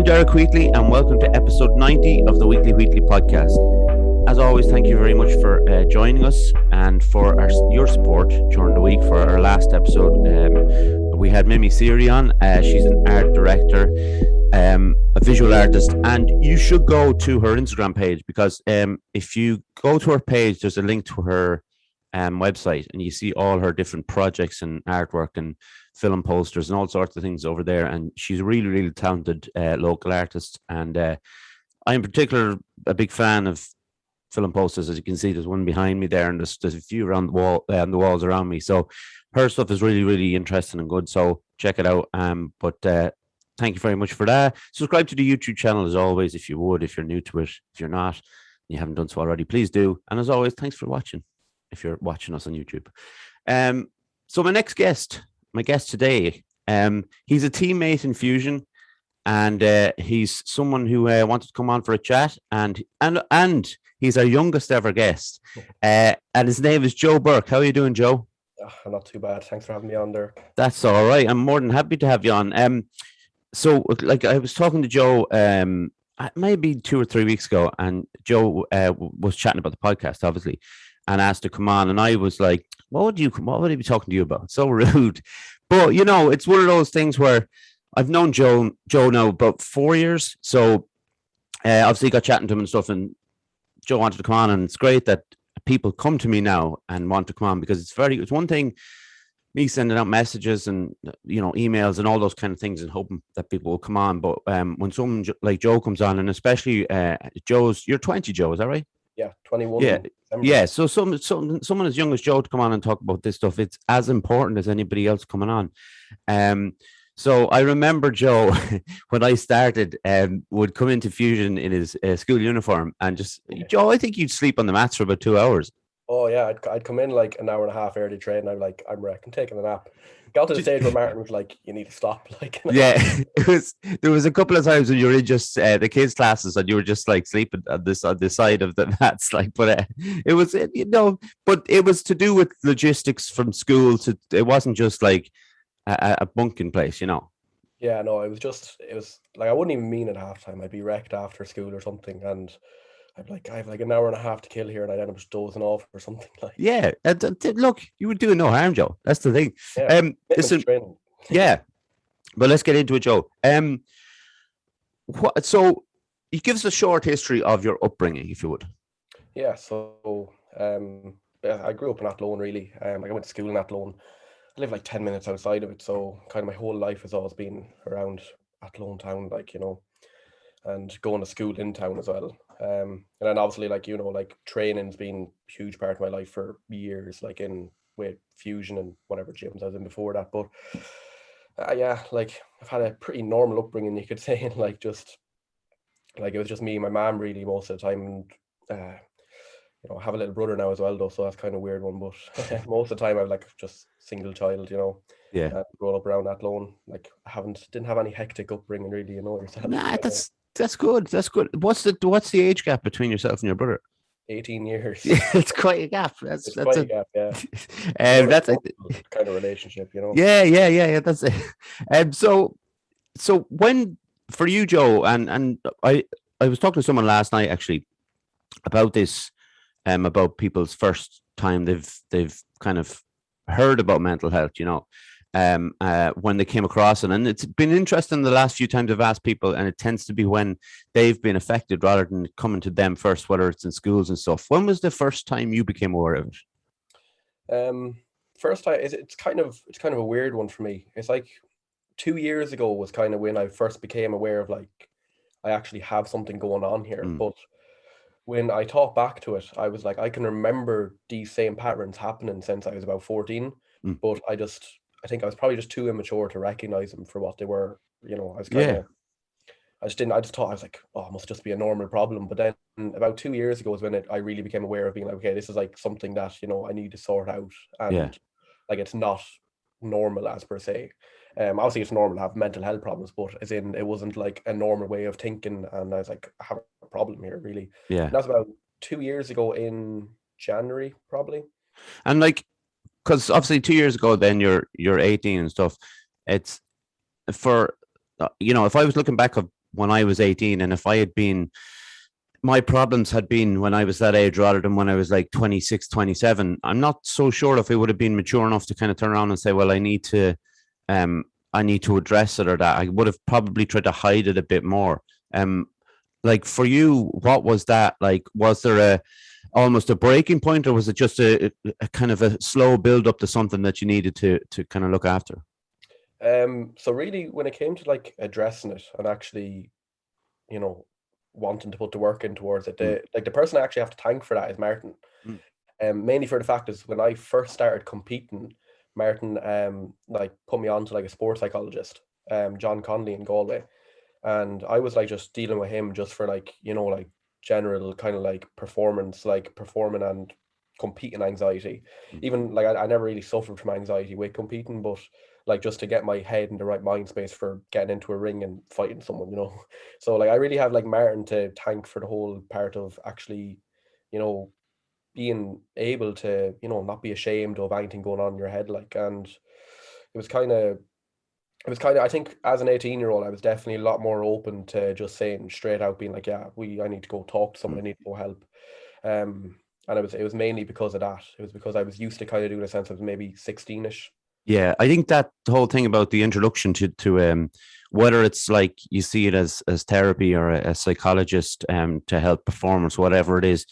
I'm Derek Wheatley, and welcome to episode 90 of the Wheatley podcast. As always, thank you very much for joining us and for your support during the week. For our last episode, we had Mimi Siri on. She's an art director, a visual artist, and you should go to her Instagram page because if you go to her page, there's a link to her website, and you see all her different projects and artwork and film posters and all sorts of things over there. And she's a really, really talented local artist. And I'm in particular a big fan of film posters. As you can see, there's one behind me there, and there's a few around the wall, the walls around me. So her stuff is really, really interesting and good. So check it out. But thank you very much for that. Subscribe to the YouTube channel as always, if you would, if you're new to it. If you're not, you haven't done so already, please do. And as always, thanks for watching. If you're watching us on YouTube. So my guest today, he's a teammate in Fusion, and he's someone who wanted to come on for a chat, and he's our youngest ever guest, and his name is Joe Burke. How are you doing, Joe? Not too bad. Thanks for having me on there. That's all right. I'm more than happy to have you on. So like I was talking to Joe maybe 2 or 3 weeks ago, and Joe was chatting about the podcast, obviously, and asked to come on, and I was like, what would he be talking to you about? So rude. But you know, it's one of those things where I've known Joe now about 4 years. So obviously got chatting to him and stuff, and Joe wanted to come on, and it's great that people come to me now and want to come on, because it's one thing me sending out messages and, you know, emails and all those kind of things and hoping that people will come on. But when someone like Joe comes on, and especially you're 20, Joe, is that right? Yeah, 21. Yeah. So someone as young as Joe to come on and talk about this stuff, it's as important as anybody else coming on. So I remember Joe when I started would come into Fusion in his school uniform and just, Joe, I think you'd sleep on the mats for about 2 hours. Oh yeah, I'd come in like an hour and a half early train. I'm like, I'm taking a nap. Got to the stage where Martin was like, you need to stop. Like, yeah, there was a couple of times when you were in just the kids' classes and you were just like sleeping on the side of the mats, like. But it was, you know, but it was to do with logistics from school. It wasn't just like a bunking place, you know. Yeah, no, it was like I wouldn't even mean at halftime. I'd be wrecked after school or something, and I'd like, I have like an hour and a half to kill here, and I'd end up just dozing off or something like. Yeah, look, you were doing no harm, Joe. That's the thing. Yeah, listen, yeah, but let's get into it, Joe. So you give us a short history of your upbringing, if you would. Yeah, so I grew up in Athlone, really. I went to school in Athlone. I live like 10 minutes outside of it, so kind of my whole life has always been around Athlone town, like, you know, and going to school in town as well. And then obviously, like, you know, like training's been a huge part of my life for years, like with Fusion and whatever gyms I was in before that. But yeah, like I've had a pretty normal upbringing, you could say, and like just like it was just me and my mom really most of the time. And you know, I have a little brother now as well, though, so that's kind of a weird one. But most of the time, I'm like just single child, you know. Yeah. Growing up around Athlone, like didn't have any hectic upbringing, really, you know yourself. Nah, that's good. That's good. What's the age gap between yourself and your brother? 18 years. Yeah, it's quite a gap. That's quite a gap, yeah. That's a kind of relationship, you know. Yeah. That's it. So when for you, Joe, and I was talking to someone last night actually about this, about people's first time they've kind of heard about mental health, you know. When they came across it, and it's been interesting the last few times I've asked people, and it tends to be when they've been affected rather than coming to them first, whether it's in schools and stuff. When was the first time you became aware of it? First time, it's kind of a weird one for me. It's like 2 years ago was kind of when I first became aware of like I actually have something going on here. But when I thought back to it, I was like, I can remember these same patterns happening since I was about 14, but I think I was probably just too immature to recognize them for what they were. You know, I was kind of, I just thought, I was like, oh, it must just be a normal problem. But then about 2 years ago was when I really became aware of being like, okay, this is like something that, you know, I need to sort out. And like, it's not normal as per se. Obviously it's normal to have mental health problems, but as in it wasn't like a normal way of thinking. And I was like, I have a problem here, really. Yeah. And that's about 2 years ago in January, probably. And like, because obviously 2 years ago, then you're 18 and stuff. It's for, you know, if I was looking back of when I was 18, and if I had been, my problems had been when I was that age rather than when I was like 26, 27. I'm not so sure if I would have been mature enough to kind of turn around and say, well, um, I need to address it, or that. I would have probably tried to hide it a bit more. Like for you, what was that like? Was there almost a breaking point, or was it just a kind of a slow build up to something that you needed to kind of look after? So really, when it came to like addressing it and actually, you know, wanting to put the work in towards it, Mm, the person I actually have to thank for that is Martin. mm, Mainly for the fact is when I first started competing, Martin like put me on to like a sports psychologist, John Conley in Galway, and I was like just dealing with him just for like, you know, like general kind of like performance, like performing and competing anxiety. mm. Even like I never really suffered from anxiety with competing, but like just to get my head in the right mind space for getting into a ring and fighting someone, you know. So like I really have like Martin to thank for the whole part of actually, you know, being able to, you know, not be ashamed of anything going on in your head, like. And it was kind of I think as an 18-year-old I was definitely a lot more open to just saying straight out, being like, yeah, I need to go talk to someone, I need to go help. And it was mainly because of that. It was because I was used to kind of doing a sense of maybe 16ish. Yeah, I think that whole thing about the introduction to whether it's like you see it as therapy or a psychologist to help performers, whatever it is,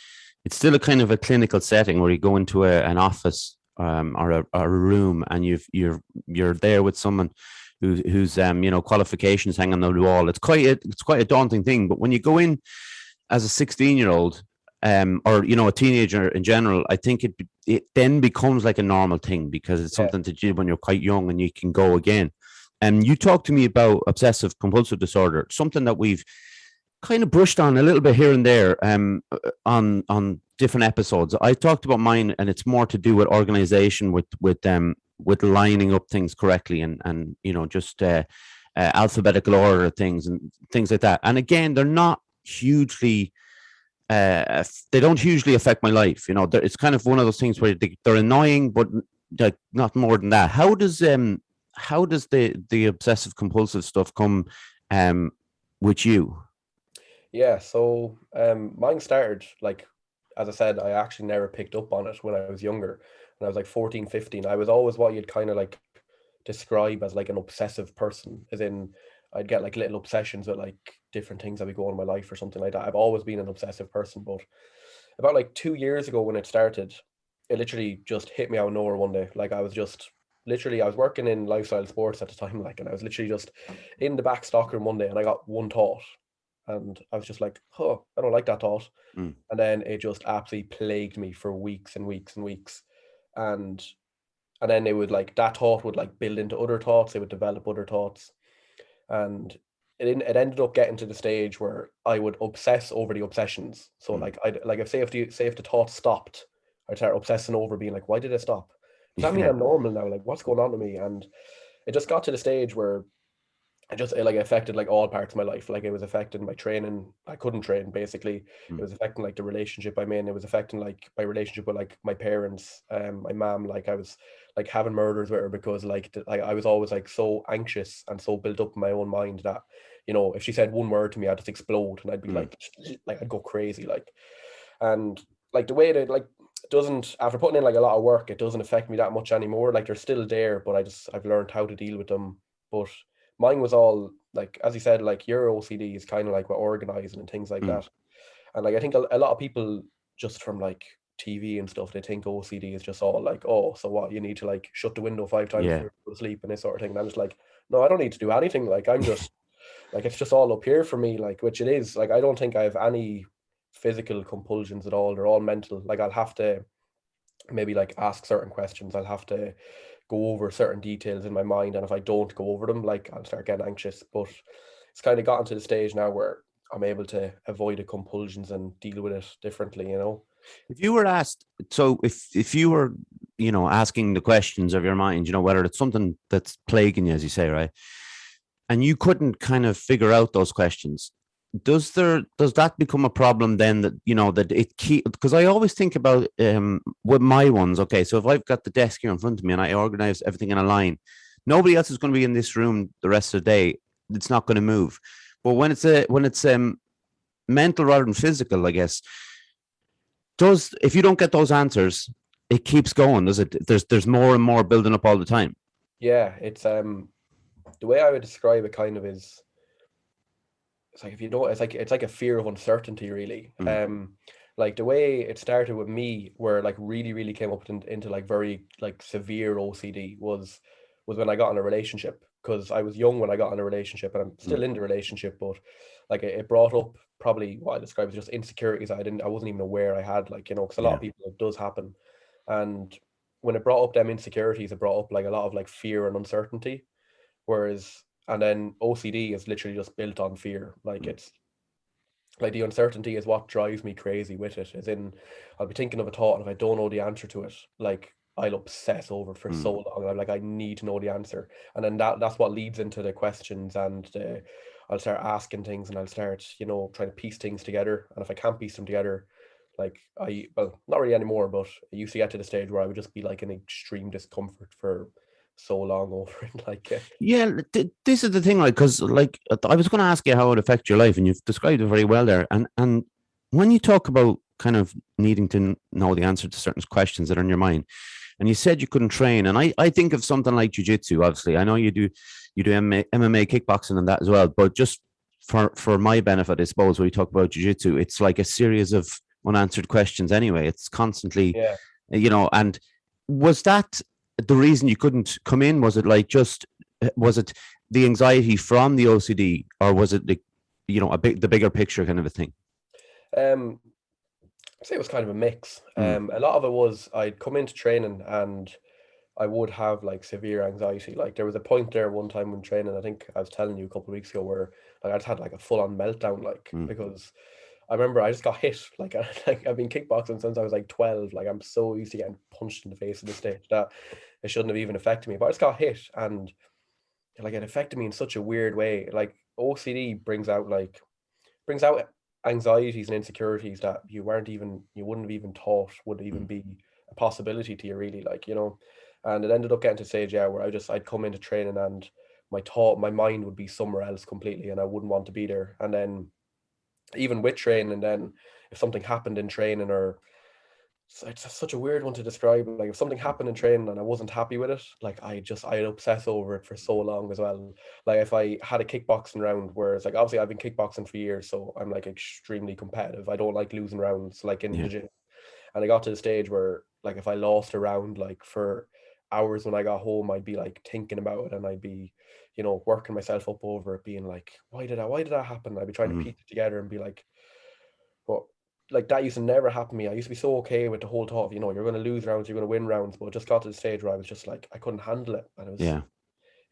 it's still a kind of a clinical setting where you go into an office or a room, and you're there with someone who's qualifications hanging on the wall. It's quite a daunting thing. But when you go in as a 16-year-old, or a teenager in general, I think it then becomes like a normal thing because it's Yeah. something to do when you're quite young and you can go again. And you talked to me about obsessive compulsive disorder, something that we've kind of brushed on a little bit here and there on different episodes. I talked about mine, and it's more to do with organization, with lining up things correctly, and just alphabetical order of things and things like that. And again, they're not hugely they don't hugely affect my life. It's kind of one of those things where they're annoying, but like not more than that. How does the obsessive compulsive stuff come with you? Yeah, so mine started like, as I said, I actually never picked up on it when I was younger. When I was like 14, 15, I was always what you'd kind of like describe as like an obsessive person, as in I'd get like little obsessions with like different things that would go on in my life or something like that. I've always been an obsessive person, but about like 2 years ago when it started, it literally just hit me out of nowhere one day. Like I was working in lifestyle sports at the time, like, and I was literally just in the back stockroom one day, and I got one thought, and I was just like, "Oh, I don't like that thought," Mm. and then it just absolutely plagued me for weeks and weeks and weeks, and then it would like that thought would like build into other thoughts, it would develop other thoughts, and it ended up getting to the stage where I would obsess over the obsessions. So Mm. like I like if the thought stopped, I'd start obsessing over being like, why did it stop? Does that mean Yeah. I'm normal now? Like what's going on to me? And it just got to the stage where it like affected like all parts of my life. Like it was affecting my training. I couldn't train basically. It Mm. was affecting like the relationship I'm in. It was affecting like my relationship with like my parents, my mom. Like I was like having murders with her because like I was always like so anxious and so built up in my own mind that, you know, if she said one word to me, I'd just explode and I'd be Mm. like I'd go crazy. Like, and like the way that like doesn't, after putting in like a lot of work, it doesn't affect me that much anymore. Like they're still there, but I've learned how to deal with them. But mine was all like, as you said, like your OCD is kind of like what organizing and things like Mm. that. And like I think a lot of people just from like TV and stuff, they think OCD is just all like, oh, so what, you need to like shut the window 5 times Yeah. before you go to sleep and this sort of thing. And I'm just like, no, I don't need to do anything. Like I'm just like, it's just all up here for me, like, which it is. Like I don't think I have any physical compulsions at all. They're all mental. Like I'll have to maybe like ask certain questions. I'll have to go over certain details in my mind, and if I don't go over them, like I'll start getting anxious. But it's kind of gotten to the stage now where I'm able to avoid the compulsions and deal with it differently, you know. If you were asked, so if you were, asking the questions of your mind, whether it's something that's plaguing you, as you say, right, and you couldn't kind of figure out those questions, does that become a problem then, that that it keep, because I always think about with my ones. Okay, so if I've got the desk here in front of me and I organize everything in a line, nobody else is going to be in this room the rest of the day. It's not going to move. But when it's mental rather than physical, I guess, if you don't get those answers, it keeps going, does it? There's more and more building up all the time. Yeah, it's the way I would describe it kind of is, it's like if you don't, it's like a fear of uncertainty, really. Like the way it started with me, where like really came up into like very like severe OCD was when I got in a relationship, because I was young when I got in a relationship, and I'm still in the relationship, but like it brought up probably what I describe as just insecurities I wasn't even aware I had, like, because a lot of people, it does happen. And when it brought up them insecurities, it brought up like a lot of like fear and uncertainty. Whereas, and then OCD is literally just built on fear. Like it's like the uncertainty is what drives me crazy with it. As in, I'll be thinking of a thought, and if I don't know the answer to it, like I'll obsess over it for so long. I'm like, I need to know the answer, and then that's what leads into the questions, and I'll start asking things, and I'll start, trying to piece things together. And if I can't piece them together, like well, not really anymore, but I used to get to the stage where I would just be like in extreme discomfort for so long over it. Like, yeah, this is the thing, like, because like I was going to ask you how it affects your life, and you've described it very well there. And when you talk about kind of needing to know the answer to certain questions that are in your mind, and you said you couldn't train, and I think of something like jiu-jitsu. Obviously, I know you do MMA, kickboxing, and that as well. But just for my benefit, I suppose, when you talk about jiu-jitsu, it's like a series of unanswered questions. Anyway, it's constantly, yeah. And was that the reason you couldn't come in? Was it like was it the anxiety from the OCD, or was it the bigger picture kind of a thing? Um, I'd say it was kind of a mix. A lot of it was I'd come into training and I would have like severe anxiety. Like there was a point there one time when training, I think I was telling you a couple of weeks ago, where like I just had like a full on meltdown, like because I remember I just got hit. Like, like I've been kickboxing since I was like 12. Like I'm so used to getting punched in the face at this stage that it shouldn't have even affected me. But I just got hit, and like it affected me in such a weird way. Like OCD brings out anxieties and insecurities that you wouldn't have even thought would even be a possibility to you, really, like, and it ended up getting to a stage, yeah, where I'd come into training, and my mind would be somewhere else completely, and I wouldn't want to be there. And then even with training, and then if something happened in training, or it's such a weird one to describe. Like if something happened in training and I wasn't happy with it, like I'd obsess over it for so long as well. Like if I had a kickboxing round, where it's like, obviously I've been kickboxing for years, so I'm like extremely competitive. I don't like losing rounds, like in the gym. And I got to the stage where like if I lost a round, like for hours when I got home, I'd be like thinking about it, and I'd be, working myself up over it, being like, why did that happen? I'd be trying to piece it together and be like, but like that used to never happen to me. I used to be so okay with the whole thought of, you're going to lose rounds, you're going to win rounds, but it just got to the stage where I was just like, I couldn't handle it, and it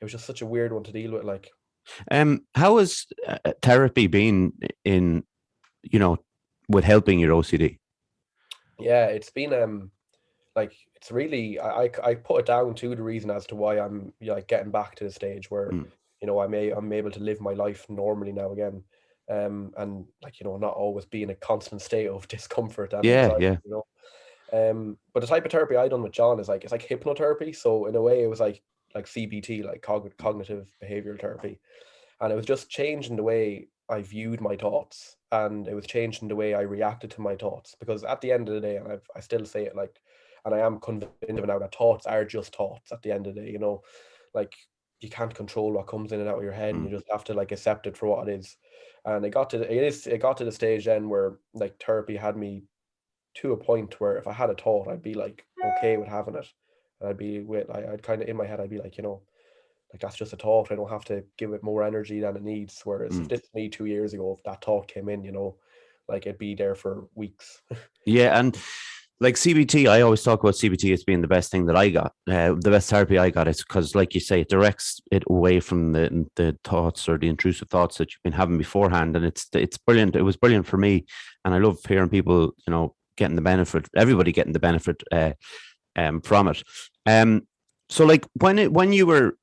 was just such a weird one to deal with. Like, how has therapy been in, with helping your OCD? Yeah, it's been like it's really I put it down to the reason as to why I'm like getting back to the stage where I'm able to live my life normally now again, and like not always be in a constant state of discomfort and anxiety. But the type of therapy I done with John is like, it's like hypnotherapy. So in a way, it was like CBT, like cognitive behavioral therapy, and it was just changing the way I viewed my thoughts, and it was changing the way I reacted to my thoughts. Because at the end of the day, and I still say it, like, and I am convinced now that thoughts are just thoughts at the end of the day. Like you can't control what comes in and out of your head, and you just have to like accept it for what it is. And it got to the stage then where like therapy had me to a point where if I had a thought, I'd be like okay with having it. And I'd kind of in my head, I'd be like, like that's just a thought. I don't have to give it more energy than it needs. Whereas if this was me 2 years ago, if that thought came in, like it'd be there for weeks. Yeah, and like CBT, I always talk about CBT as being the best thing that I got. The best therapy I got is because, like you say, it directs it away from the thoughts or the intrusive thoughts that you've been having beforehand, and it's brilliant. It was brilliant for me, and I love hearing people, getting the benefit. Everybody getting the benefit from it. So like when you were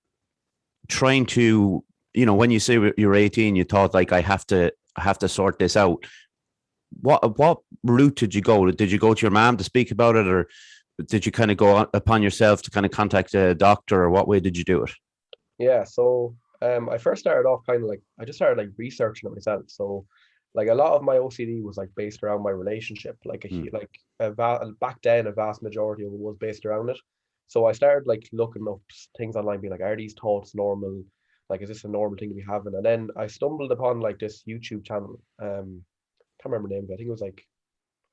trying to, when you say you were 18, you thought like I have to sort this out. What route did you go? Did you go to your mom to speak about it, or did you kind of go upon yourself to kind of contact a doctor, or what way did you do it? Yeah, so I first started off kind of like I just started like researching it myself. So like a lot of my OCD was like based around my relationship. Back then, a vast majority of it was based around it. So I started like looking up things online, being like, are these thoughts normal? Like, is this a normal thing to be having? And then I stumbled upon like this YouTube channel. Can't remember the name, but I think it was like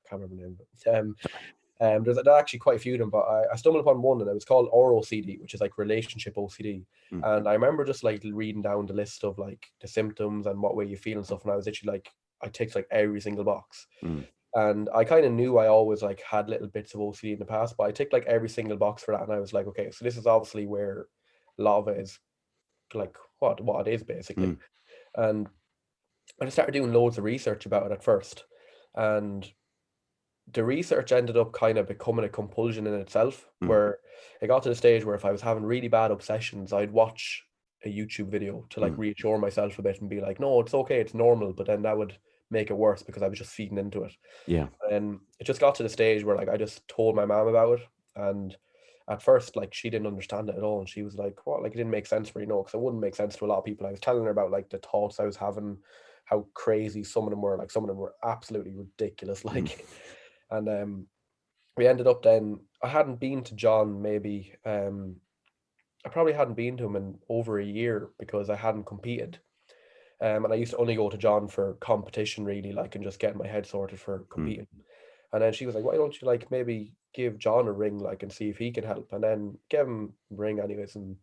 can't remember the name. There's actually quite a few of them, but I stumbled upon one and it was called ROCD, which is like relationship OCD. And I remember just like reading down the list of like the symptoms and what way you feel and stuff. And I was literally like, I ticked like every single box. And I kind of knew I always like had little bits of OCD in the past, but I ticked like every single box for that. And I was like, okay, so this is obviously where a lot of it is like what it is basically. And I just started doing loads of research about it at first. And the research ended up kind of becoming a compulsion in itself, where it got to the stage where if I was having really bad obsessions, I'd watch a YouTube video to like reassure myself a bit and be like, no, it's okay, it's normal. But then that would make it worse because I was just feeding into it. Yeah. And it just got to the stage where like I just told my mom about it. And at first, like she didn't understand it at all. And she was like, what? Like it didn't make sense for you, know, because it wouldn't make sense to a lot of people. I was telling her about like the thoughts I was having, how crazy some of them were. Like some of them were absolutely ridiculous. Like, and we ended up then, I hadn't been to John maybe, I probably hadn't been to him in over a year because I hadn't competed. And I used to only go to John for competition really, like, and just getting my head sorted for competing. And then she was like, why don't you like maybe give John a ring, like, and see if he can help? And then give him a ring anyways. And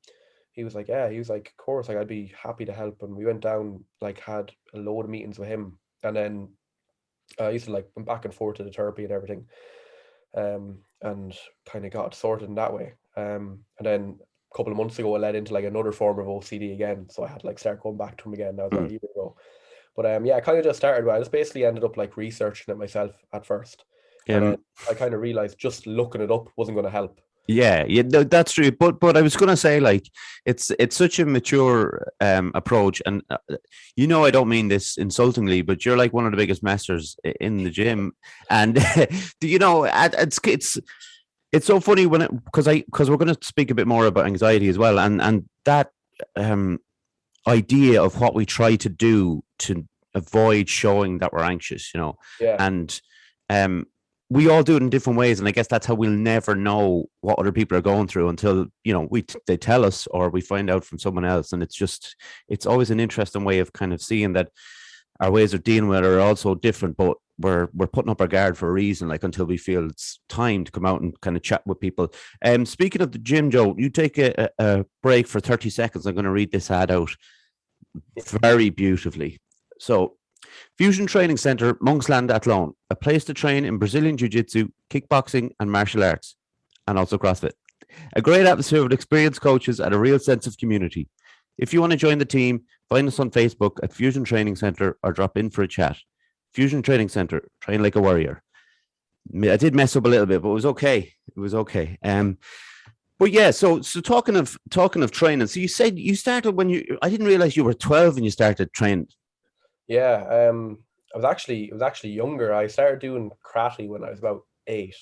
he was like, yeah, he was like, of course, like I'd be happy to help. And we went down, like had a load of meetings with him. And then I used to like went back and forth to the therapy and everything. And kind of got sorted in that way. And then a couple of months ago, I led into like another form of OCD again. So I had to like start going back to him again. That was about a year ago. But yeah, I kind of just started. I just basically ended up like researching it myself at first. And then I kind of realized just looking it up wasn't going to help. Yeah, that's true. But I was going to say, like, it's such a mature approach, and I don't mean this insultingly, but you're like one of the biggest masters in the gym, and it's so funny because we're going to speak a bit more about anxiety as well, and that idea of what we try to do to avoid showing that we're anxious, and we all do it in different ways, and I guess that's how we'll never know what other people are going through until they tell us or we find out from someone else. And it's always an interesting way of kind of seeing that our ways of dealing with it are also different, but we're putting up our guard for a reason, like until we feel it's time to come out and kind of chat with people. Speaking of the gym, Joe, you take a break for 30 seconds. I'm going to read this ad out very beautifully. So, Fusion Training Centre, Monksland Athlone, a place to train in Brazilian Jiu-Jitsu, kickboxing and martial arts, and also CrossFit. A great atmosphere with experienced coaches and a real sense of community. If you want to join the team, find us on Facebook at Fusion Training Centre or drop in for a chat. Fusion Training Centre, train like a warrior. I did mess up a little bit, but it was okay. But yeah, so talking of training, so you said you started I didn't realize you were 12 when you started training. Yeah, it was actually younger. I started doing karate when I was about 8,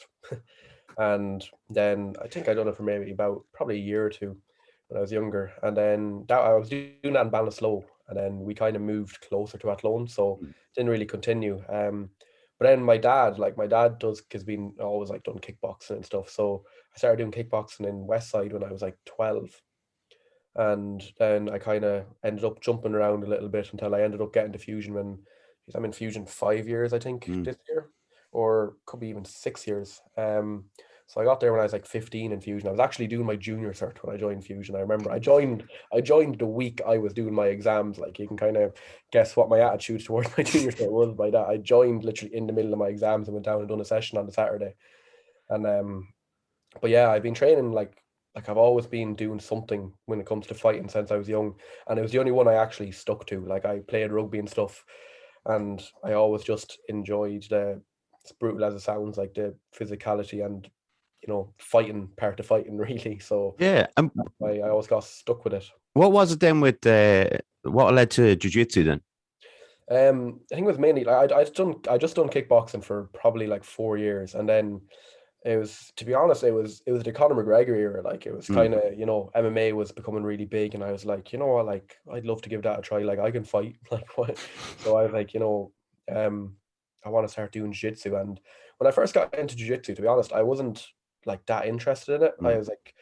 and then I think I done it for maybe about probably a year or two when I was younger. And then I was doing that in Ballinasloe, and then we kind of moved closer to Athlone, so didn't really continue. But then my dad has been always like done kickboxing and stuff. So I started doing kickboxing in Westside when I was like 12. And then I kind of ended up jumping around a little bit until I ended up getting to Fusion when I'm in Fusion 5 years, I think, this year, or could be even 6 years. So I got there when I was like 15 in Fusion. I was actually doing my junior cert when I joined Fusion. I remember I joined the week I was doing my exams. Like you can kind of guess what my attitude towards my junior cert was by that. I joined literally in the middle of my exams and went down and done a session on the Saturday. And but yeah, I've been training like I've always been doing something when it comes to fighting since I was young, and it was the only one I actually stuck to. Like I played rugby and stuff, and I always just enjoyed as brutal as it sounds, like the physicality and fighting part of fighting really. So yeah, I always got stuck with it. What was it then with what led to jiu-jitsu then? I think it was mainly like I just done kickboxing for probably like 4 years, and then It was, to be honest, it was the Conor McGregor era. Like it was Mm. kind of, MMA was becoming really big, and I was like, you know what, like I'd love to give that a try. Like I can fight, like what? So I was like, I want to start doing jiu-jitsu. And when I first got into jiu-jitsu, to be honest, I wasn't like that interested in it. I Mm. was like,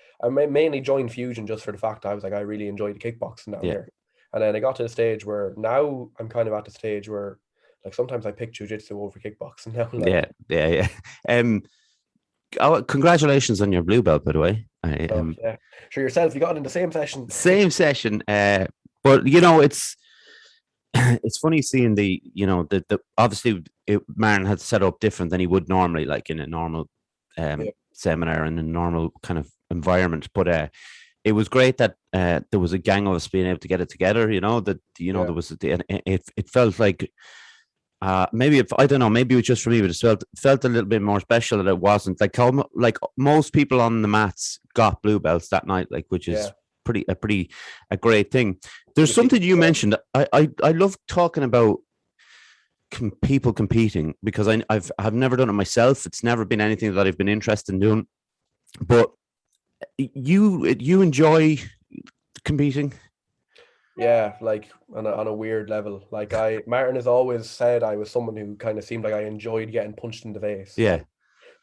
mainly joined Fusion just for the fact I was like, I really enjoyed the kickboxing down Yeah, here. And then I got to the stage where now I'm kind of at the stage where like sometimes I pick jiu-jitsu over kickboxing now. yeah, Like, yeah, yeah. Um, Congratulations on your blue belt, by the way. so yeah, sure yourself, you got it in the same session. Same session. But it's funny seeing the obviously Martin had set up different than he would normally, like in a normal Yeah, seminar and a normal kind of environment. But it was great that there was a gang of us being able to get it together. yeah, There was it felt like maybe if I don't know, maybe it was just for me, but it felt a little bit more special that it wasn't like most people on the mats got blue belts that night, like which yeah. is a great thing. There's You feel, something you yeah, mentioned. I love talking about people competing because I've never done it myself. It's never been anything that I've been interested in doing. But you enjoy competing? yeah, like on a weird level. Like Martin has always said I was someone who kind of seemed like I enjoyed getting punched in the face. Yeah. Like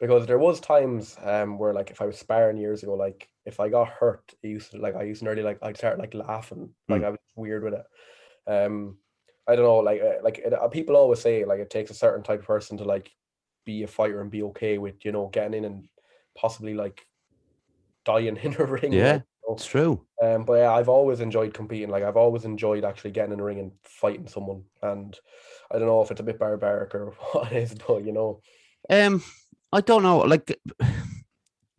because there was times where like if I was sparring years ago, like if I got hurt, I used to nearly like I'd start like laughing, like Mm. I was weird with it. Um, I don't know, people always say like it takes a certain type of person to like be a fighter and be okay with getting in and possibly like dying in a ring, Yeah, like. it's true. But yeah, I've always enjoyed competing. Like I've always enjoyed actually getting in the ring and fighting someone. And I don't know if it's a bit barbaric or what it is, but Um, I don't know. Like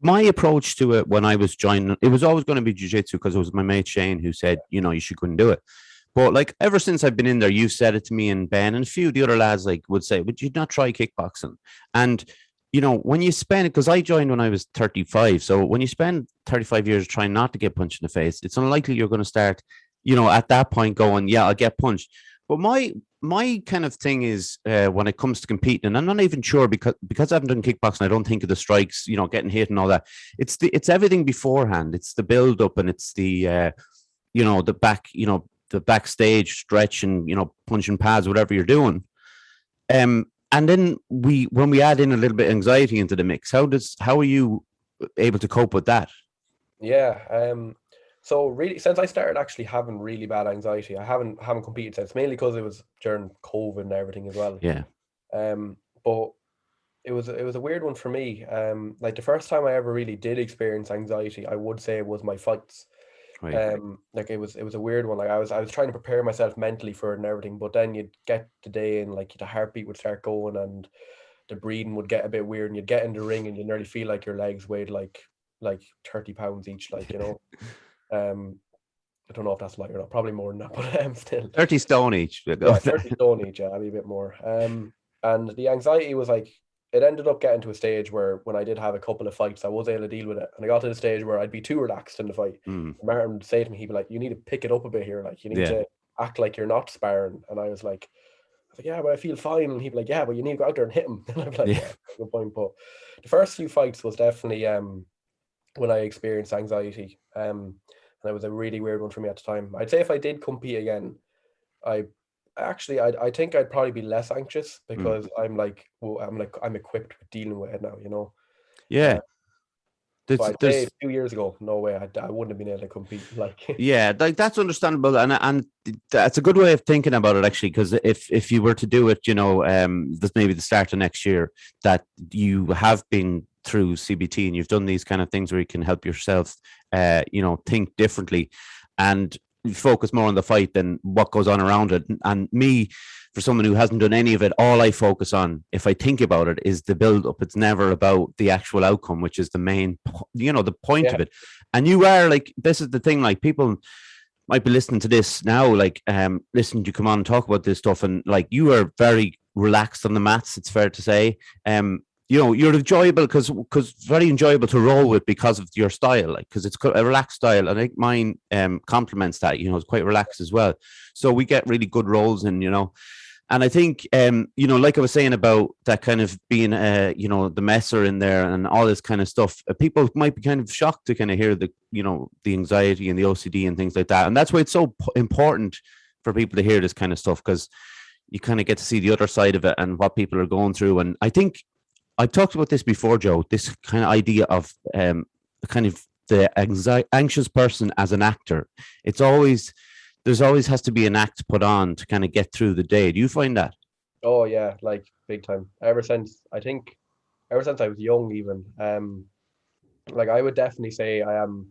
my approach to it when I was joining, it was always going to be jujitsu because it was my mate Shane who said, you should go and do it. But like ever since I've been in there, you said it to me and Ben and a few of the other lads like would say, "Would you not try kickboxing?" And when you spend, because I joined when I was 35, so when you spend 35 years trying not to get punched in the face, it's unlikely you're going to start, at that point going, "Yeah, I'll get punched." But my kind of thing is when it comes to competing, and I'm not even sure because I haven't done kickboxing, I don't think of the strikes, getting hit and all that. It's everything beforehand. It's the build up and it's the back, the backstage stretch and punching pads, whatever you're doing. And then when we add in a little bit of anxiety into the mix, how are you able to cope with that? yeah. So really, since I started actually having really bad anxiety, I haven't competed since, mainly because it was during COVID and everything as well. Yeah, But it was a weird one for me. Like the first time I ever really did experience anxiety, I would say it was my fights. right. Like it was a weird one. Like I was trying to prepare myself mentally for it and everything, but then you'd get the day and like the heartbeat would start going and the breathing would get a bit weird and you'd get in the ring and you nearly feel like your legs weighed like 30 pounds each, Um, I don't know if that's like or not, probably more than that, but still. 30 stone each. Yeah, 30 stone each, yeah, maybe a bit more. And the anxiety was like it ended up getting to a stage where when I did have a couple of fights, I was able to deal with it. And I got to the stage where I'd be too relaxed in the fight. Mm, Martin would say to me, he'd be like, you need to pick it up a bit here. Like you need yeah, to act like you're not sparring. And I was like, yeah, but I feel fine. And he'd be like, yeah, but you need to go out there and hit him. And I'd be like, yeah. yeah, good point. But the first few fights was definitely when I experienced anxiety. And it was a really weird one for me at the time. I'd say if I did compete again, I I think I'd probably be less anxious Mm, because I'm equipped with dealing with it now. Uh, yeah. but There's, I'd say there's 2 years ago, no way, I wouldn't have been able to compete. Like, Yeah, like that's understandable, and that's a good way of thinking about it actually. Because if you were to do it, this maybe the start of next year, that you have been through CBT and you've done these kind of things where you can help yourself, think differently, and focus more on the fight than what goes on around it. And me, for someone who hasn't done any of it, all I focus on, if I think about it, is the build up. It's never about the actual outcome, which is the main, the point yeah, of it. And you are like, this is the thing, like people might be listening to this now, like, listen, you come on and talk about this stuff. And like, you are very relaxed on the mats, it's fair to say. You're enjoyable because very enjoyable to roll with because of your style, like, because it's a relaxed style. And I think mine complements that, it's quite relaxed as well. So we get really good rolls in, And I think, like I was saying about that kind of being, the messer in there and all this kind of stuff, people might be kind of shocked to kind of hear the anxiety and the OCD and things like that. And that's why it's so important for people to hear this kind of stuff, because you kind of get to see the other side of it and what people are going through. And I think I've talked about this before, Joe, this kind of idea of kind of the anxious person as an actor. There's always has to be an act put on to kind of get through the day. Do you find that? Oh yeah, like big time. Ever since I was young, even like I would definitely say I am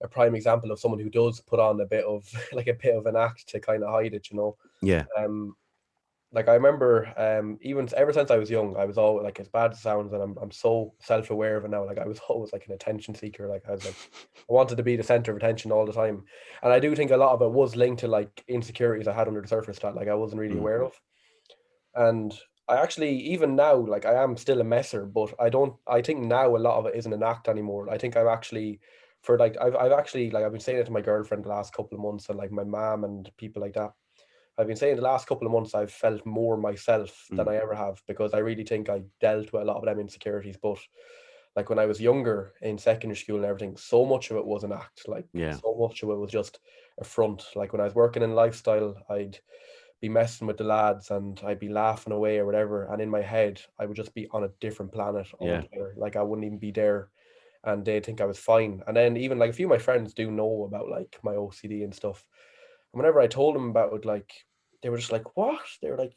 a prime example of someone who does put on a bit of like a bit of an act to kind of hide it, you know. Yeah. Like I remember, even ever since I was young, I was all like, as bad as it sounds, and I'm so self-aware of it now. Like I was always like an attention seeker. Like I was like, I wanted to be the center of attention all the time, and I do think a lot of it was linked to like insecurities I had under the surface that like I wasn't really aware of. And I actually, even now, like I am still a messer, but I think now a lot of it isn't an act anymore. I think I'm actually, for like, I've actually, like, I've been saying it to my girlfriend the last couple of months and like my mom and people like that. I've been saying the last couple of months I've felt more myself than I ever have, because I really think I dealt with a lot of them insecurities. But like when I was younger in secondary school and everything, so much of it was an act. Like Yeah. so much of it was just a front. Like when I was working in lifestyle, I'd be messing with the lads and I'd be laughing away or whatever. And in my head, I would just be on a different planet Yeah. altogether. Like I wouldn't even be there, and they'd think I was fine. And then even like a few of my friends do know about like my OCD and stuff. And whenever I told them about it, like they were just like, "What?" They were like,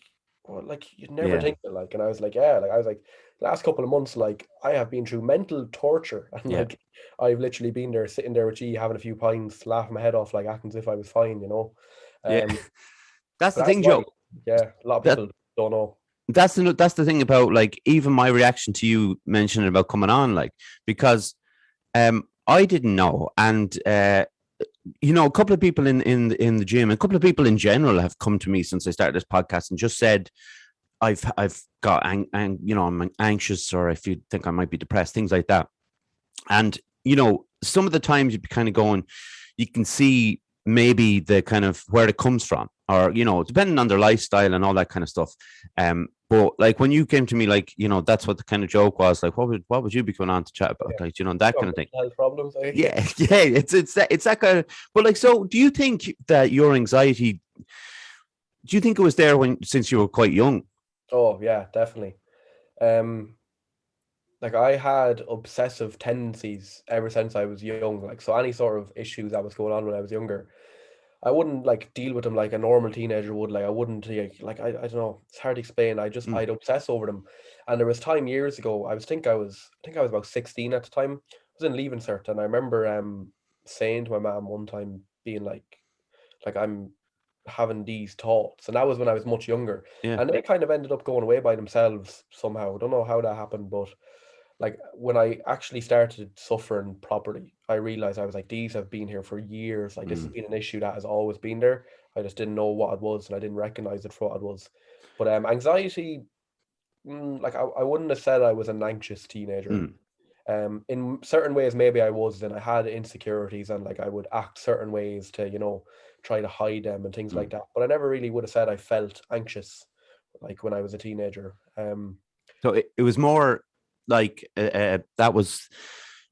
"Well, like you'd never Yeah. think that." Like, and I was like, "Yeah." Like I was like, last couple of months, like I have been through mental torture, and Yeah. like I've literally been there, sitting there with G, having a few pints, laughing my head off, like acting as if I was fine, you know. Yeah. Um, That's the but that's thing, why, Joe. yeah, a lot of That people don't know. that's the thing about, like, even my reaction to you mentioning about coming on, like, because I didn't know. And a couple of people in the gym, a couple of people in general have come to me since I started this podcast and just said, I've got I'm anxious, or if you think I might be depressed, things like that. And some of the times you'd be kind of going, you can see maybe the kind of where it comes from, or depending on their lifestyle and all that kind of stuff. But like when you came to me, like, that's what the kind of joke was, like, what would you be going on to chat about, Yeah, like, that got kind of thing. mental health problems. Yeah. Yeah, it's that kind of. But like, so do you think that your anxiety, do you think it was there since you were quite young? Oh yeah, definitely. Um, like I had obsessive tendencies ever since I was young. Like so, any sort of issues that was going on when I was younger, I wouldn't like deal with them like a normal teenager would. Like I wouldn't I don't know. It's hard to explain. Mm. I'd obsess over them. And there was time years ago. I think I was about 16 at the time. I was in leaving cert, and I remember saying to my mom one time, being like I'm having these thoughts, and that was when I was much younger. Yeah. And they kind of ended up going away by themselves somehow. I don't know how that happened, but like when I actually started suffering properly, I realized I was like, these have been here for years. Like this has Mm. been an issue that has always been there. I just didn't know what it was, and I didn't recognize it for what it was. But anxiety, like I wouldn't have said I was an anxious teenager. Mm. In certain ways, maybe I was, and I had insecurities, and like I would act certain ways to, try to hide them and things like Mm. that. But I never really would have said I felt anxious, like when I was a teenager. So it was more like, that was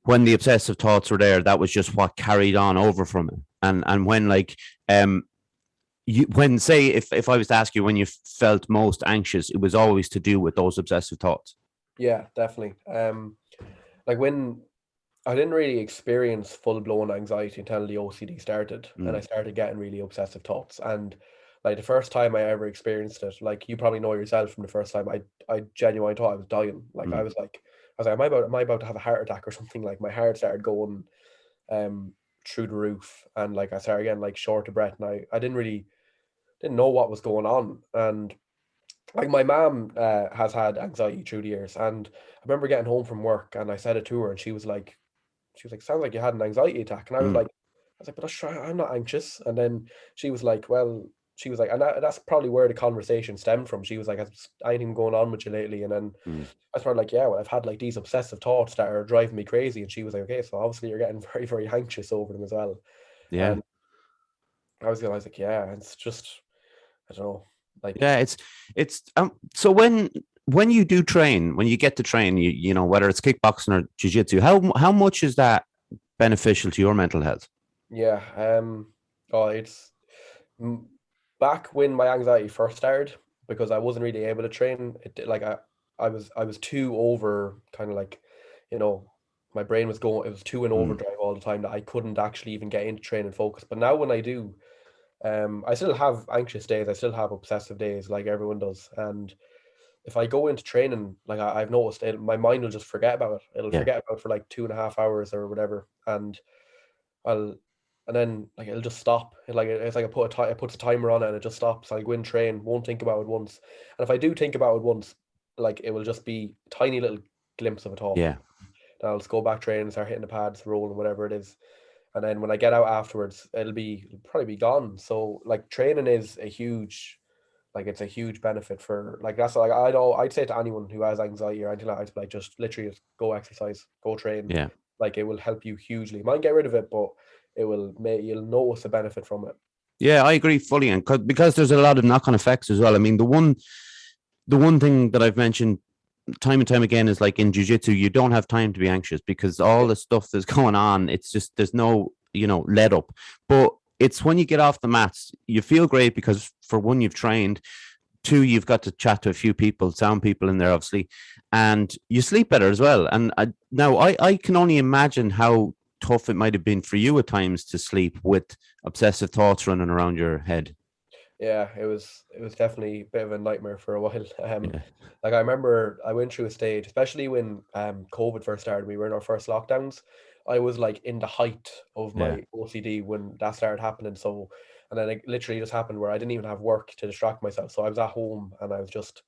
when the obsessive thoughts were there. That was just what carried on over from it. And when, like, when, say, if I was to ask you when you felt most anxious, it was always to do with those obsessive thoughts. Yeah, definitely. Like when I didn't really experience full blown anxiety until the OCD started, and I Mm. started getting really obsessive thoughts. And like the first time I ever experienced it, like you probably know yourself from the first time, I genuinely thought I was dying. Like Mm. I was like, am I about to have a heart attack or something? Like my heart started going um through the roof, and like I started getting like short of breath, and I didn't know what was going on. And like my mom has had anxiety through the years, and I remember getting home from work and I said it to her, and she was like, sounds like you had an anxiety attack. And Mm. I was like, but I'm not anxious. And then she was like, well, she was like, and that's probably where the conversation stemmed from. She was like, has anything going on with you lately? And then Mm. I was probably like, yeah, well, I've had like these obsessive thoughts that are driving me crazy. And she was like, okay, so obviously you're getting very, very anxious over them as well. Yeah. And I was like, yeah, it's just, I don't know. Like, Yeah, it's so when you do train, when you get to train, you know, whether it's kickboxing or jiu-jitsu, how much is that beneficial to your mental health? yeah, oh, it's mm, back when my anxiety first started, because I wasn't really able to train. Like I was too over, kind of like, you know, my brain was going. It was too in Mm, overdrive all the time that I couldn't actually even get into training focus. But now when I do, I still have anxious days. I still have obsessive days, like everyone does. And if I go into training, like I've noticed, my mind will just forget about it. It'll yeah, forget about it for like 2.5 hours or whatever, and I'll and then like it'll just stop. It's like I put a timer on it and it just stops. I'll go in train, won't think about it once. And if I do think about it once, like it will just be tiny little glimpse of a thought. yeah, Then I'll just go back train, start hitting the pads, rolling, whatever it is. And then when I get out afterwards, it'll probably be gone. So like training is a huge, like it's a huge benefit for, like, that's like I'd say to anyone who has anxiety or anything like that, I'd be like, just literally just go exercise, go train. yeah. Like it will help you hugely. It might get rid of it, but it will make you'll notice the benefit from it. Yeah, I agree fully, and because there's a lot of knock-on effects as well. I mean, the one thing that I've mentioned time and time again is like in jiu-jitsu, you don't have time to be anxious because all Yeah, the stuff that's going on, it's just there's no, let up. But it's when you get off the mats, you feel great because for one, you've trained, two, you've got to chat to a few people, sound people in there, obviously, and you sleep better as well. And now I can only imagine how tough it might have been for you at times to sleep with obsessive thoughts running around your head. yeah, it was definitely a bit of a nightmare for a while. Yeah, Like I remember I went through a stage, especially when COVID first started. We were in our first lockdowns. I was like in the height of yeah, my OCD when that started happening. So, and then it literally just happened where I didn't even have work to distract myself. So I was at home and I was just,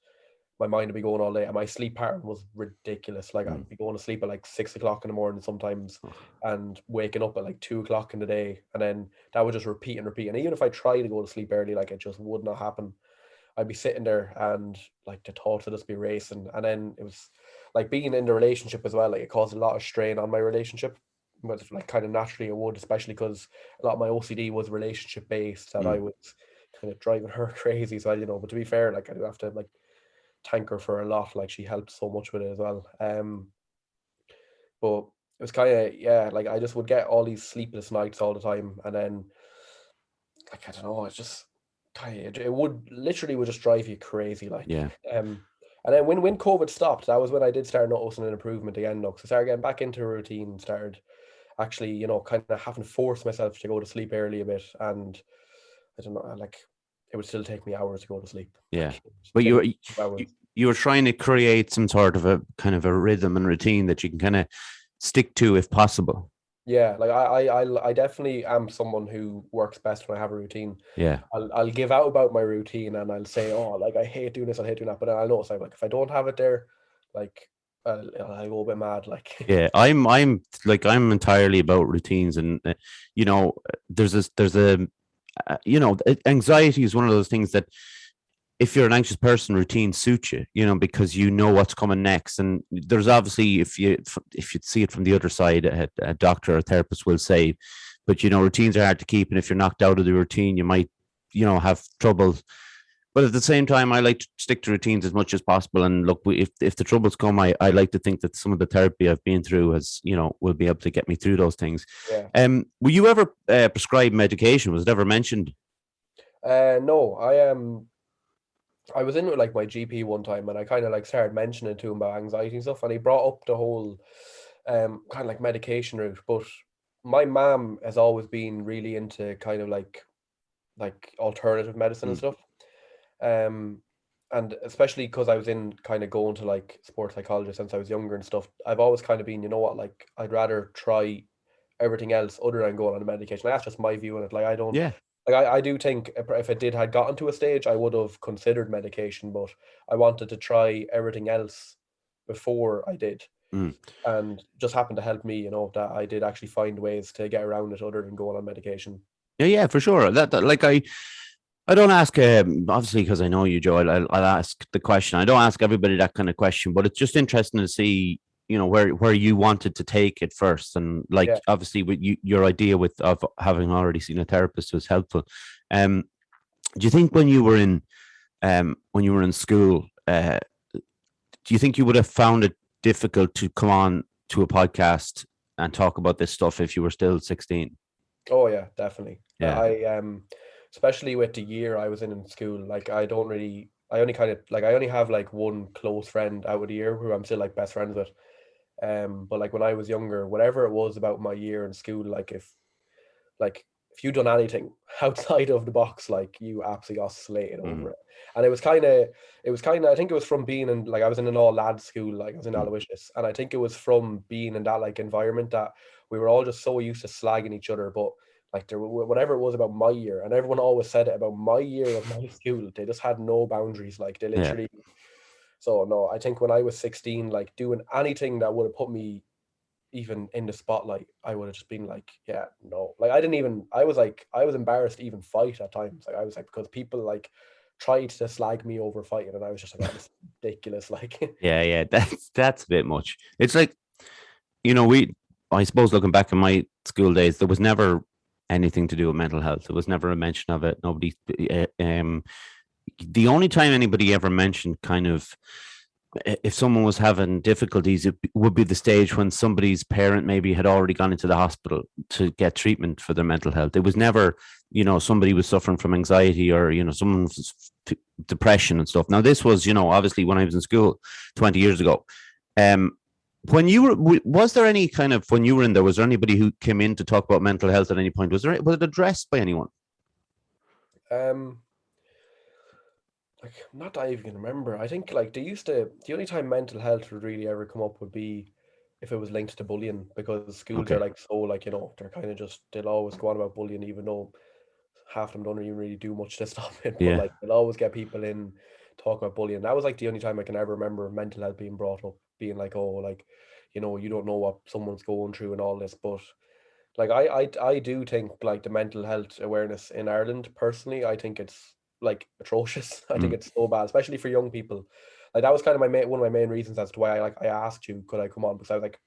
my mind would be going all day, and my sleep pattern was ridiculous. Like mm. I'd be going to sleep at like 6 o'clock in the morning sometimes, and waking up at like 2 o'clock in the day, and then that would just repeat and repeat. And even if I tried to go to sleep early, like it just would not happen. I'd be sitting there and like the thoughts would just be racing. And then it was like being in the relationship as well, like it caused a lot of strain on my relationship. But like kind of naturally it would, especially because a lot of my OCD was relationship based, that I Mm. was kind of driving her crazy. So but to be fair, like I do have to like thank her for a lot. Like she helped so much with it as well. But it was kind of, yeah, like I just would get all these sleepless nights all the time, and then like I don't know, it's just kind of, it would literally would just drive you crazy. Like, Yeah. and then when COVID stopped, that was when I did start noticing an improvement again. Though, so I started getting back into a routine, started actually, kind of having to force myself to go to sleep early a bit, and I don't know, like it would still take me hours to go to sleep. Yeah, Like it would but take you hours. you were trying to create some sort of a kind of a rhythm and routine that you can kind of stick to if possible. Yeah, like I definitely am someone who works best when I have a routine. Yeah, I'll give out about my routine and I'll say, oh, like I hate doing this, I hate doing that. But then I'll notice, like if I don't have it there, like I go a bit mad. Like, yeah. I'm entirely about routines, and there's anxiety is one of those things that if you're an anxious person, routine suits you, because you know what's coming next. And there's obviously, if you see it from the other side, a doctor or a therapist will say, but routines are hard to keep, and if you're knocked out of the routine, you might, have trouble. But at the same time, I like to stick to routines as much as possible. And look, if the troubles come, I like to think that some of the therapy I've been through will be able to get me through those things. yeah. Were you ever prescribed medication? Was it ever mentioned? No, I was in with like my GP one time, and I kind of like started mentioning to him about anxiety and stuff, and he brought up the whole kind of like medication route. But my mom has always been really into kind of like alternative medicine and Mm, stuff. Um, and especially because I was in kind of going to like sports psychologist since I was younger and stuff, I've always kind of been, you know what, like I'd rather try everything else other than going on a medication. Like, that's just my view on it. Like I don't, yeah. like I do think if it did had gotten to a stage, I would have considered medication, but I wanted to try everything else before I did. Mm. And just happened to help me, that I did actually find ways to get around it other than going on medication. Yeah, yeah, for sure. That like I don't ask, obviously, because I know you, Joe. I'll ask the question. I don't ask everybody that kind of question, but it's just interesting to see, where you wanted to take it first, and like Yeah. obviously, with your idea of having already seen a therapist was helpful. Um, do you think when you were in when you were in school. Do you think you would have found it difficult to come on to a podcast and talk about this stuff if you were still 16? Oh yeah, definitely. Yeah. I especially with the year I was in school, like I only kind of like I only have like one close friend out of the year who I'm still like best friends with. But like when I was younger, whatever it was about my year in school, like if you done anything outside of the box, like you absolutely got slated over it. And it was kind of I think it was from being in, like, I was in an all lads school, like I was in Aloysius, and I think it was from being in that like environment that we were all just so used to slagging each other. But like whatever it was about my year, and everyone always said it about my year of my school, they just had no boundaries. Like they Yeah. literally. So no, I think when I was 16, like doing anything that would have put me even in the spotlight, I would have just been like, yeah, no. Like I was embarrassed to even fight at times. Like I was like, because people like tried to slag me over fighting, and I was just like, oh, this is ridiculous. Like Yeah. That's a bit much. It's like, I suppose looking back in my school days, there was never anything to do with mental health. There was never a mention of it. Nobody, the only time anybody ever mentioned kind of if someone was having difficulties, it would be the stage when somebody's parent maybe had already gone into the hospital to get treatment for their mental health. It was never, somebody was suffering from anxiety or, someone's depression and stuff. Now, this was, obviously when I was in school 20 years ago. When you were, was there any kind of, when you were in there, was there anybody who came in to talk about mental health at any point? Was it addressed by anyone? Like, not that I even can remember. I think like the only time mental health would really ever come up would be if it was linked to bullying, because schools Okay. are like so like, they're kind of just, they'll always go on about bullying, even though half of them don't even really do much to stop it. But Yeah. like they'll always get people in talk about bullying. That was like the only time I can ever remember mental health being brought up, being like, oh, like, you don't know what someone's going through and all this. But like I do think like the mental health awareness in Ireland, personally, I think it's like atrocious. I think Mm. it's so bad, especially for young people. Like that was kind of one of my main reasons as to why I asked you could I come on, because I like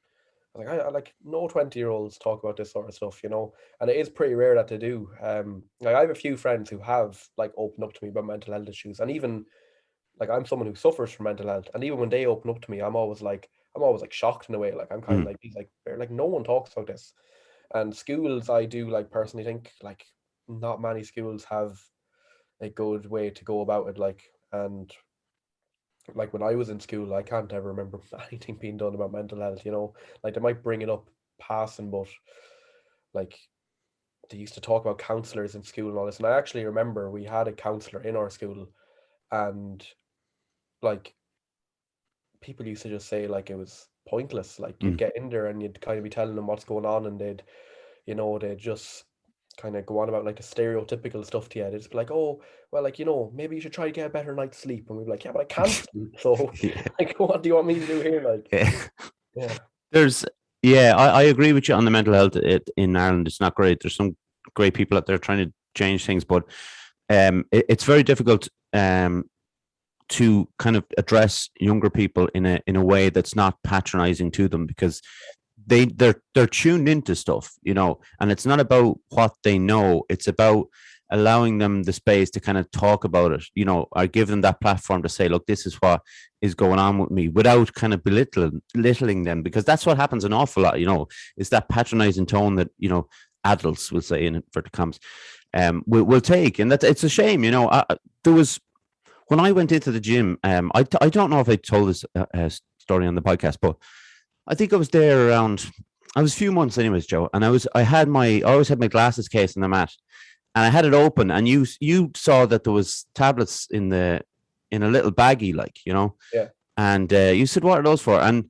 no 20-year-olds talk about this sort of stuff, and it is pretty rare that they do. Like I have a few friends who have like opened up to me about mental health issues, and even like I'm someone who suffers from mental health, and even when they open up to me, I'm always like shocked in a way. Like I'm kind of Mm. like, he's like no one talks about this. And schools, I do like personally think like not many schools have a good way to go about it. Like, and like when I was in school, I can't ever remember anything being done about mental health. Like they might bring it up passing, but like they used to talk about counselors in school and all this. And I actually remember we had a counselor in our school, and like people used to just say like it was pointless. Like you'd Mm. get in there and you'd kind of be telling them what's going on, and they'd just kind of go on about like the stereotypical stuff to you. They'd just be like, oh, well, like, maybe you should try to get a better night's sleep. And we'd be like, yeah, but I can't sleep. So Yeah. like, what do you want me to do here? Like, Yeah. yeah. There's, yeah, I agree with you on the mental health in Ireland. It's not great. There's some great people out there trying to change things, but it's very difficult to kind of address younger people in a way that's not patronizing to them, because they're tuned into stuff, and it's not about what they know. It's about allowing them the space to kind of talk about it, or give them that platform to say, look, this is what is going on with me, without kind of belittling them, because that's what happens an awful lot, is that patronizing tone that, adults will say, in inverted commas, will take. And that it's a shame, there was, when I went into the gym, I don't know if I told this story on the podcast, but I think I was there around, I was a few months anyways, Joe, and I always had my glasses case on the mat, and I had it open, and you saw that there was tablets in a little baggie, like, Yeah. and you said, what are those for? And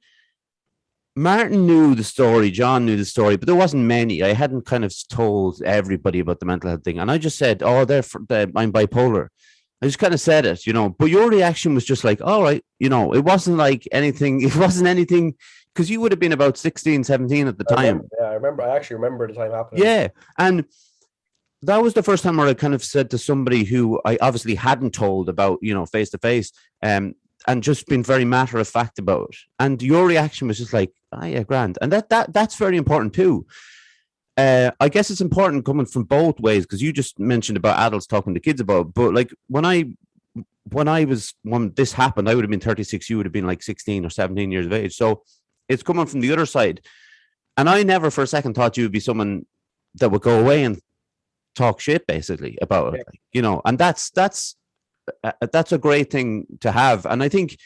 Martin knew the story, John knew the story, but there wasn't many. I hadn't kind of told everybody about the mental health thing, and I just said, oh, I'm bipolar. I just kind of said it, but your reaction was just like, all right, it wasn't like anything, because you would have been about 16, 17 at the time. I actually remember the time happening. Yeah. And that was the first time where I kind of said to somebody who I obviously hadn't told about, face to face, and just been very matter of fact about it. And your reaction was just like, oh, yeah, grand. And that's very important too. I guess it's important coming from both ways, because you just mentioned about adults talking to kids about, but like when I when this happened, I would have been 36. You would have been like 16 or 17 years of age. So it's coming from the other side. And I never for a second thought you would be someone that would go away and talk shit basically about it, and that's a great thing to have. And I think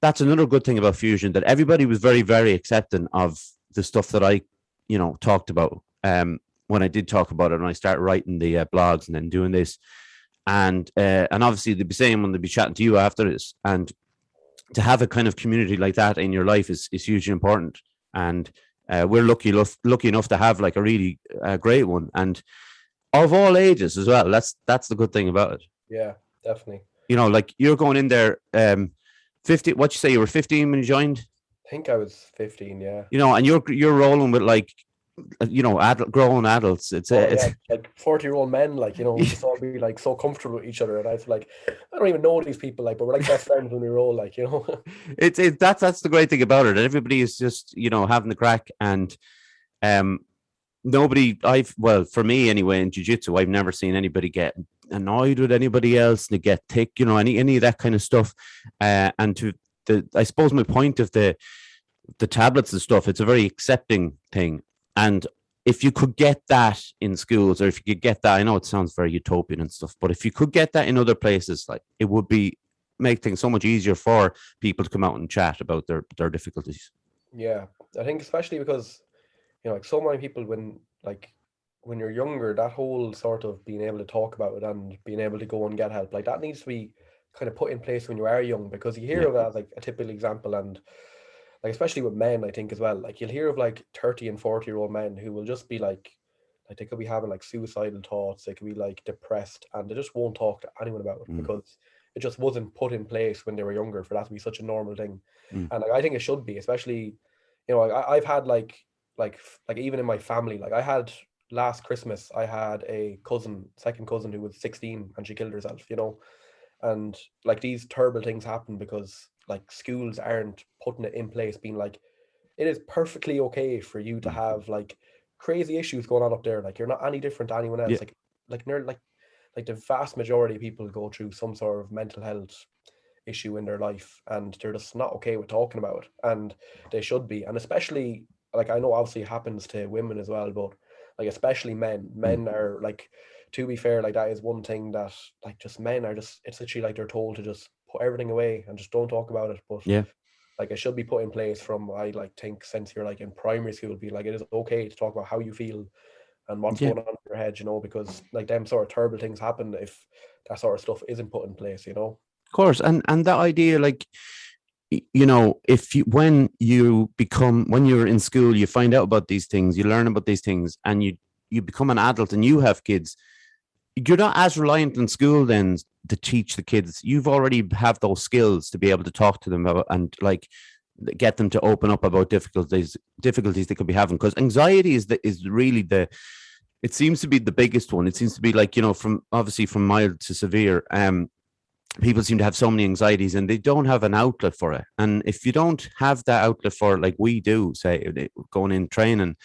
that's another good thing about Fusion, that everybody was very, very accepting of the stuff that I, talked about when I did talk about it, and I started writing the blogs and then doing this. And obviously they'd be saying when they'd be chatting to you after this, and to have a kind of community like that in your life is hugely important. And we're lucky enough to have like a really great one, and of all ages as well. That's the good thing about it. Yeah, definitely. Like you're going in there 50, what you say, you were 15 when you joined? I think I was 15, yeah. And you're rolling with like, grown adults. It's like 40-year-old men, like, we just all be like so comfortable with each other, and I was like, I don't even know these people, like, but we're like best friends when we roll, like, That's the great thing about it. Everybody is just, having the crack, and nobody, for me anyway, in jiu-jitsu, I've never seen anybody get annoyed with anybody else, and they get thick, any of that kind of stuff. And I suppose my point of the tablets and stuff, it's a very accepting thing. And if you could get that in schools, or if you could get that, I know it sounds very utopian and stuff, but if you could get that in other places, like, it would make things so much easier for people to come out and chat about their difficulties. Yeah, I think especially because, like, so many people, when you're younger, that whole sort of being able to talk about it and being able to go and get help, like, that needs to be kind of put in place when you are young, because you hear of that as like a typical example. And like, especially with men, I think as well, like, you'll hear of like 30 and 40-year-old men who will just be like they could be having like suicidal thoughts, they could be like depressed, and they just won't talk to anyone about it because it just wasn't put in place when they were younger for that to be such a normal thing. And like, I think it should be, especially, I've had like even in my family, like, I had last Christmas, I had a second cousin who was 16, and she killed herself, and like, these terrible things happen because like schools aren't putting it in place, being like, it is perfectly okay for you to have like crazy issues going on up there, like, you're not any different to anyone else. Like the vast majority of people go through some sort of mental health issue in their life, and they're just not okay with talking about it, and they should be. And especially, like, I know obviously it happens to women as well, but like, especially men are like, to be fair, like, that is one thing that, like, just men are just, it's literally like they're told to just put everything away and just don't talk about it. But like, it should be put in place from, I like think, since you're like in primary school, be like, it is okay to talk about how you feel and what's going on in your head, because like, them sort of terrible things happen if that sort of stuff isn't put in place, Of course. And that idea, like, if when you're in school, you find out about these things, you learn about these things, and you become an adult and you have kids, you're not as reliant on school then to teach the kids. You've already have those skills to be able to talk to them about, and like, get them to open up about difficulties they could be having, because anxiety is really it seems to be the biggest one. It seems to be like, from mild to severe. People seem to have so many anxieties, and they don't have an outlet for it. And if you don't have that outlet for it, like we do, say, going in training,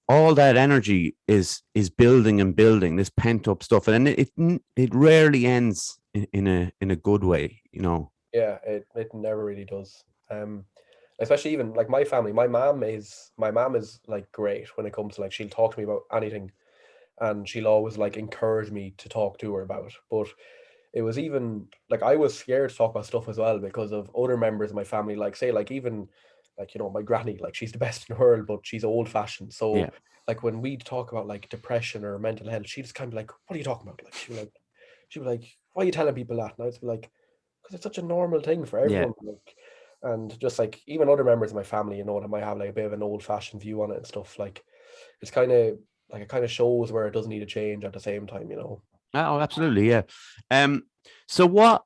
all that energy is building and building this pent up stuff, and it rarely ends in a good way, Yeah, it never really does. Especially even like my family, my mom is like great when it comes to, like, she'll talk to me about anything, and she'll always like encourage me to talk to her about it. But it was even like, I was scared to talk about stuff as well because of other members of my family, like, say, like, even like, my granny, like, she's the best in the world, but she's old fashioned. So like, when we talk about like depression or mental health, she just kind of like, what are you talking about? Like, she'd be like, why are you telling people that? And I'd be like, because it's such a normal thing for everyone. Like, and just like, even other members of my family, that might have like a bit of an old fashioned view on it and stuff, like, it's kind of like, it kind of shows where it does need to change at the same time, Oh, absolutely, yeah. So what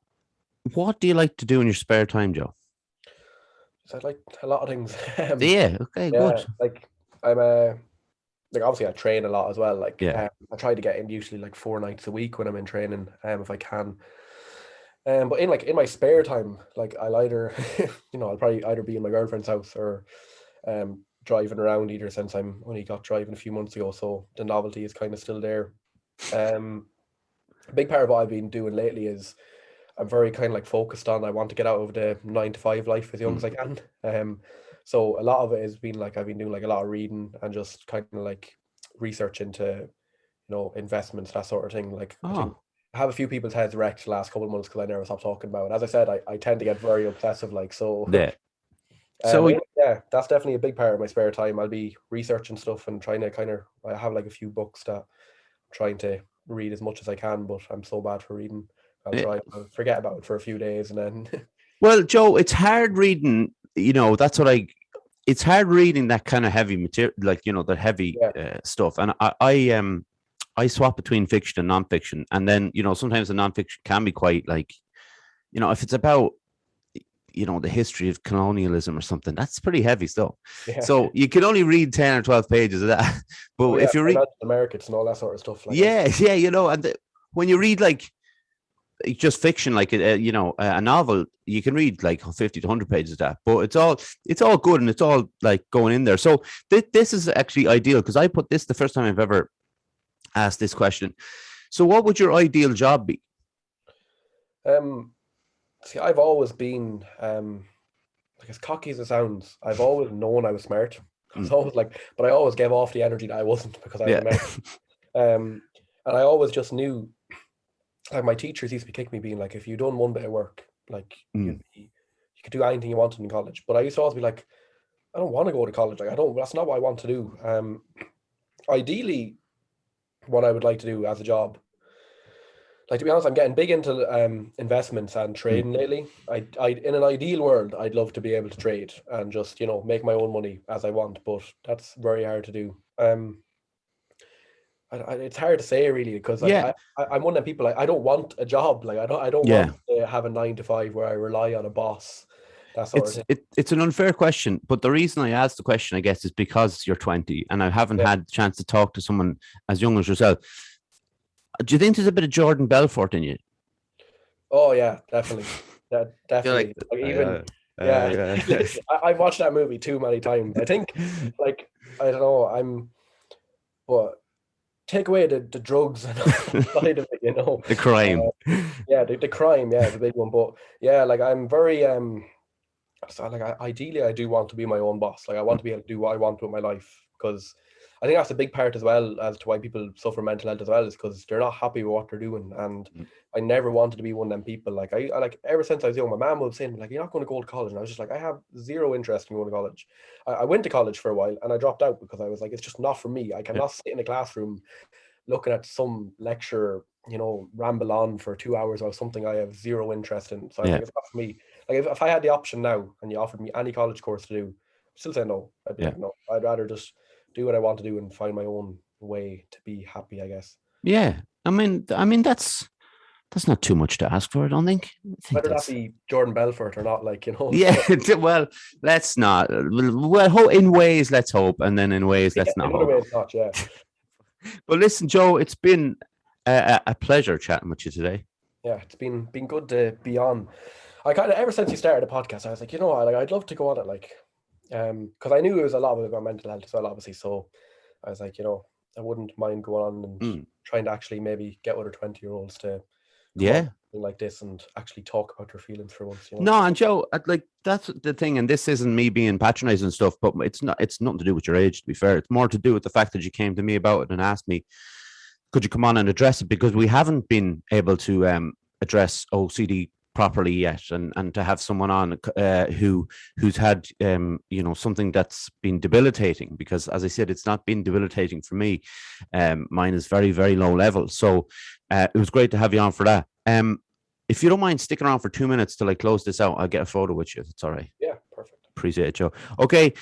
do you like to do in your spare time, Joe? So I like a lot of things. Okay, good. Like, I'm like, obviously I train a lot as well. Like, I try to get in usually like 4 nights a week when I'm in training, if I can. But in my spare time, like, I'll either, I'll probably either be in my girlfriend's house or driving around, either, since I'm only got driving a few months ago, so the novelty is kind of still there. A big part of what I've been doing lately is I'm very kind of like focused on. I want to get out of the 9 to 5 life as young as I can. So a lot of it has been like I've been doing like a lot of reading and just kind of like research into investments, that sort of thing. Like I think I have a few people's heads wrecked the last couple of months because I never stopped talking about it. As I said, I tend to get very obsessive, like so. Yeah. So yeah, that's definitely a big part of my spare time. I'll be researching stuff and trying to I have like a few books that I'm trying to read as much as I can, but I'm so bad for reading. I'll forget about it for a few days and then. Well, Joe, it's hard reading. That's what it's hard reading that kind of heavy material, like the heavy stuff. And I swap between fiction and nonfiction, and then sometimes the nonfiction can be quite like, if it's about the history of colonialism or something, that's pretty heavy stuff. Yeah. So you can only read 10 or 12 pages of that. But if you read Americans and all that sort of stuff, like and when you read like just fiction, like a novel, you can read like 50 to 100 pages of that, but it's all good and it's all like going in there. So this is actually ideal because I put this the first time I've ever asked this question. So what would your ideal job be? See, I've always been like, as cocky as it sounds, I've always known I was smart. I was always like, but I always gave off the energy that I wasn't because I was American. And I always just knew, like my teachers used to be kicking me, being like, if you'd done one bit of work, like you could do anything you wanted in college. But I used to always be like, I don't want to go to college. Like that's not what I want to do. Ideally, what I would like to do as a job, like, to be honest, I'm getting big into investments and trading lately. I in an ideal world, I'd love to be able to trade and just make my own money as I want, but that's very hard to do. It's hard to say really because I'm one of them people, like I don't want a job, like I don't want to have a 9 to 5 where I rely on a boss. That sort of thing. It's an unfair question, but the reason I asked the question, I guess, is because you're 20 and I haven't had the chance to talk to someone as young as yourself. Do you think there's a bit of Jordan Belfort in you? Oh yeah, definitely. Definitely. I've watched that movie too many times. I think, like, I don't know. But take away the drugs and side of it, the crime. The crime, the big one. But yeah, like I'm very so like ideally I do want to be my own boss. Like I want to be able to do what I want with my life, because I think that's a big part as well as to why people suffer mental health as well, is because they're not happy with what they're doing. And I never wanted to be one of them people. Like I like ever since I was young, my mom was saying like, you're not going to go to college, and I was just like, I have zero interest in going to college. I went to college for a while and I dropped out because I was like, it's just not for me. I cannot sit in a classroom looking at some lecturer, ramble on for 2 hours about something I have zero interest in. So I think it's not for me. Like if I had the option now and you offered me any college course to do, I'd still say no. I'd be like, no. I'd rather just do what I want to do and find my own way to be happy, I guess. Yeah. I mean that's not too much to ask for, I don't think. Whether that be Jordan Belfort or not, like, Yeah, well, let's not. Well, in ways, let's hope, and then in ways, let's not hope. In other ways, not, yeah. But listen, Joe, it's been a pleasure chatting with you today. Yeah, it's been good to be on. I kind of, ever since you started the podcast, I was like, I'd love to go on it, like, because I knew it was a lot about mental health as well, obviously. So I was like, I wouldn't mind going on and trying to actually maybe get other 20-year-olds to like this and actually talk about their feelings for once. No, and Joe, like that's the thing, and this isn't me being patronizing and stuff, but it's nothing to do with your age, to be fair. It's more to do with the fact that you came to me about it and asked me, could you come on and address it, because we haven't been able to address OCD properly yet, and to have someone on who's had something that's been debilitating, because as I said, it's not been debilitating for me. Mine is very, very low level, so it was great to have you on for that. If you don't mind sticking around for 2 minutes till I close this out, I'll get a photo with you. It's all right. Yeah, perfect. Appreciate it, Joe. Okay,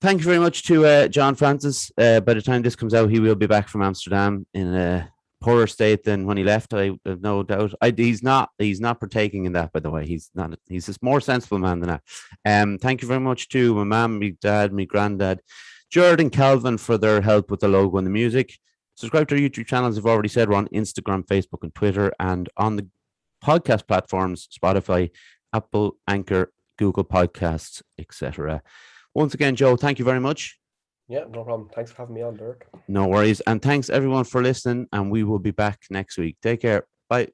thank you very much to John Francis. By the time this comes out, he will be back from Amsterdam in a poorer state than when he left. I have no doubt. He's not partaking in that, by the way. He's a more sensible man than that. Thank you very much to my mum, my dad, my granddad, Jared and Calvin for their help with the logo and the music. Subscribe to our YouTube channels. I've already said we're on Instagram, Facebook, and Twitter, and on the podcast platforms, Spotify, Apple, Anchor, Google Podcasts, etc. Once again, Joe, thank you very much. Yeah, no problem. Thanks for having me on, Burke. No worries. And thanks everyone for listening, and we will be back next week. Take care. Bye.